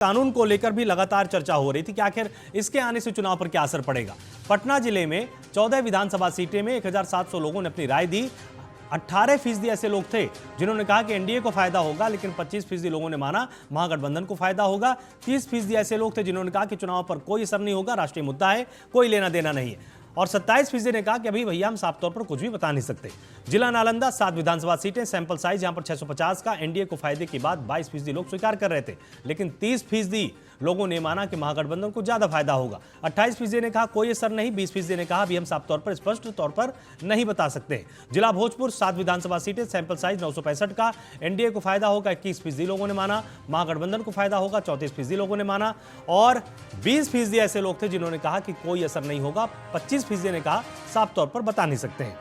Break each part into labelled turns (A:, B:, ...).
A: कानून को लेकर भी लगातार चर्चा हो रही थी कि आखिर इसके आने से चुनाव पर क्या असर पड़ेगा। पटना जिले में 14 विधानसभा सीटें में 1700 लोगों ने अपनी राय दी। 18% ऐसे लोग थे जिन्होंने कहा कि एनडीए को फायदा होगा, लेकिन 25% लोगों ने माना महागठबंधन को फायदा होगा। 30% ऐसे लोग थे जिन्होंने कहा कि चुनाव पर कोई असर नहीं होगा, राष्ट्रीय मुद्दा है, कोई लेना देना नहीं है। और 27% ने कहा कि अभी भैया हम साफ तौर पर कुछ भी बता नहीं सकते। जिला नालंदा 7 विधानसभा सीटें, सैंपल साइज यहां पर 650 का। एनडीए को फायदे की बात 22% लोग स्वीकार कर रहे थे, लेकिन 30% लोगों ने माना कि महागठबंधन को ज्यादा फायदा होगा। 28% ने कहा कोई असर नहीं। 20% ने कहा अभी हम साफ तौर पर स्पष्ट तौर पर नहीं बता सकते। जिला भोजपुर 7 विधानसभा सीटें, सैंपल साइज 965 का। एनडीए को फायदा होगा 21% लोगों ने माना, महागठबंधन को फायदा होगा 34% लोगों ने माना, और 20% ऐसे लोग थे जिन्होंने कहा कि कोई असर नहीं होगा। 25% ने कहा साफ तौर पर बता नहीं सकते हैं।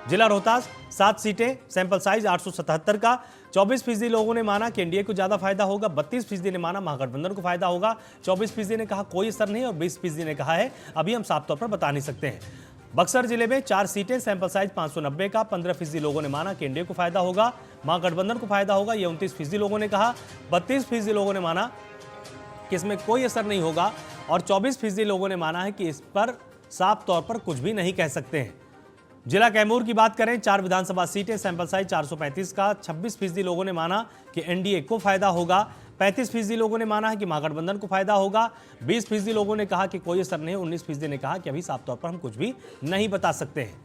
A: जिला रोहतास 7 सीटें, सैंपल साइज 877 का। 24% लोगों ने माना कि एनडीए को ज्यादा फायदा होगा। 32% ने माना महागठबंधन को फायदा होगा। 24% ने कहा कोई असर नहीं, और 20% ने कहा है अभी हम साफ तौर पर बता नहीं सकते हैं। बक्सर जिले में 4 सीटें, सैंपल साइज 590 का। 15% लोगों ने माना कि एनडीए को फायदा होगा, महागठबंधन को फायदा होगा, ये 29% लोगों ने कहा। 32% लोगों ने माना कि इसमें कोई असर नहीं होगा, और 24% लोगों ने माना है कि इस पर साफ तौर पर कुछ भी नहीं कह सकते हैं। जिला कैमूर की बात करें, 4 विधानसभा सीटें, सैंपल साइज 435 का। 26% लोगों ने माना कि एनडीए को फायदा होगा। 35% लोगों ने माना है कि महागठबंधन को फायदा होगा। 20% लोगों ने कहा कि कोई असर नहीं। 19% ने कहा कि अभी साफ तौर पर हम कुछ भी नहीं बता सकते हैं।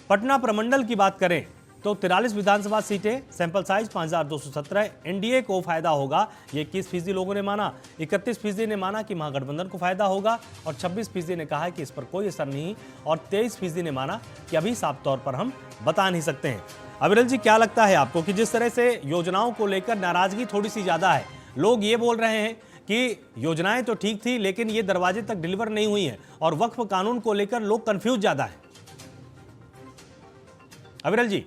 A: पटना प्रमंडल की बात करें तो 43 विधानसभा सीटें, सैंपल साइज 5217। एनडीए को फायदा होगा, ये 21% लोगों ने माना। 31% ने माना कि महागठबंधन को फायदा होगा, और 26% ने कहा कि इस पर कोई असर नहीं, और 23% ने माना कि अभी साफ तौर पर हम बता नहीं सकते हैं। अविरल जी, क्या लगता है आपको कि जिस तरह से योजनाओं को लेकर नाराजगी थोड़ी सी ज्यादा है, लोग ये बोल रहे हैं कि योजनाएं तो ठीक थी लेकिन ये दरवाजे तक डिलीवर नहीं हुई है, और वक्फ कानून को लेकर लोग कंफ्यूज ज्यादा है। अविरल जी,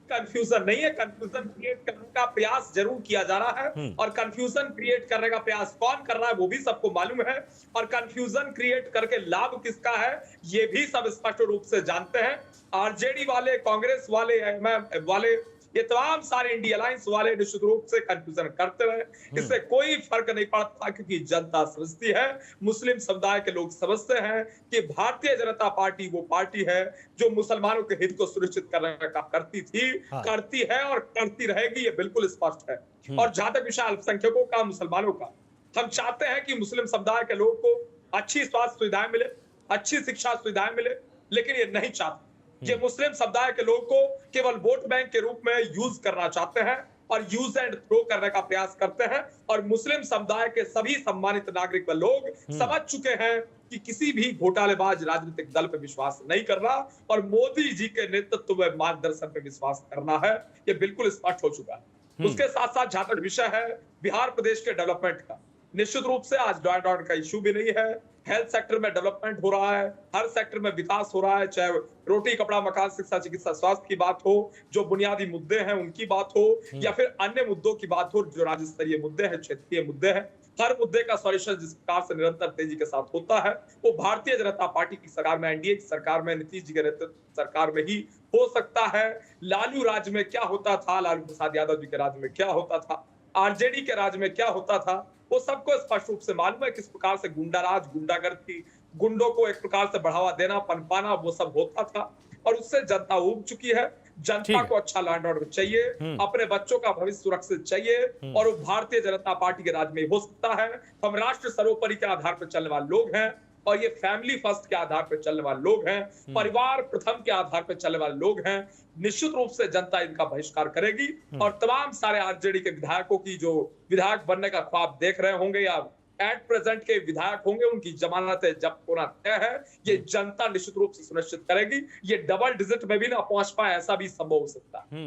B: कंफ्यूजन नहीं है, कंफ्यूजन क्रिएट करने का प्रयास जरूर किया जा रहा है, और कंफ्यूजन क्रिएट करने का प्रयास कौन कर रहा है वो भी सबको मालूम है, और कंफ्यूजन क्रिएट करके लाभ किसका है ये भी सब स्पष्ट रूप से जानते हैं। आरजेडी वाले, कांग्रेस वाले, एमएम वाले, ये तमाम सारे इंडिया अलायंस वाले निश्चित रूप से कंफ्यूजन करते रहे। इससे कोई फर्क नहीं पड़ता, क्योंकि जनता समझती है, मुस्लिम समुदाय के लोग समझते हैं कि भारतीय जनता पार्टी वो पार्टी है जो मुसलमानों के हित को सुनिश्चित करने का काम करती थी, करती है और करती रहेगी, ये बिल्कुल स्पष्ट है। और जहां तक विषय अल्पसंख्यकों का, मुसलमानों का, हम चाहते हैं कि मुस्लिम समुदाय के लोग को अच्छी स्वास्थ्य सुविधाएं मिले, अच्छी शिक्षा सुविधाएं मिले, लेकिन ये नहीं चाहते। ये मुस्लिम समुदाय के लोग को केवल वोट बैंक के रूप में यूज करना चाहते हैं, और यूज एंड थ्रो करने का प्रयास करते हैं। और मुस्लिम समुदाय के सभी सम्मानित नागरिक व लोग समझ चुके हैं कि किसी भी घोटालेबाज राजनीतिक दल पे विश्वास नहीं करना, और मोदी जी के नेतृत्व में मार्गदर्शन पे विश्वास करना है, ये बिल्कुल स्पष्ट हो चुका है। उसके साथ साथ जहां तक विषय है बिहार प्रदेश के डेवलपमेंट का, निश्चित रूप से आज डॉट डॉट का इश्यू भी नहीं है। हेल्थ सेक्टर में डेवलपमेंट हो रहा है, हर सेक्टर में विकास हो रहा है, चाहे रोटी, कपड़ा, मकान, शिक्षा, चिकित्सा, स्वास्थ्य की बात हो, जो बुनियादी मुद्दे हैं उनकी बात हो, या फिर अन्य मुद्दों की बात हो, जो राज्य स्तरीय मुद्दे हैं, क्षेत्रीय मुद्दे हैं। हर मुद्दे का सॉल्यूशन जिस प्रकार से निरंतर तेजी के साथ होता है, वो भारतीय जनता पार्टी की सरकार में, एनडीए की सरकार में, नीतीश जी के नेतृत्व सरकार में ही हो सकता है। लालू राज में क्या होता था, लालू प्रसाद यादव जी के राज में क्या होता था, आरजेडी के राज में क्या होता था, वो सबको स्पष्ट रूप से मालूम है। किस प्रकार से गुंडाराज, गुंडागर्दी, गुंडों को एक प्रकार से बढ़ावा देना, पनपाना, वो सब होता था, और उससे जनता उब चुकी है। जनता को अच्छा लैंड ऑर्डर चाहिए, अपने बच्चों का भविष्य सुरक्षित चाहिए, और वो भारतीय जनता पार्टी के राज में हो सकता है। हम राष्ट्र सर्वोपरि के आधार पर चलने वाले लोग हैं, और ये फैमिली फर्स्ट के आधार पर चलने वाले लोग हैं, परिवार प्रथम के आधार पर चलने वाले लोग हैं। निश्चित रूप से जनता इनका बहिष्कार करेगी, और तमाम सारे आरजेडी के विधायकों की जो विधायक बनने का ख्वाब देख रहे होंगे या एट प्रेजेंट के विधायक होंगे, उनकी जमानत जब्त होना तय है। ये जनता निश्चित रूप से सुनिश्चित करेगी। ये डबल डिजिट में भी ना पहुंच पाए, ऐसा भी संभव हो सकता है।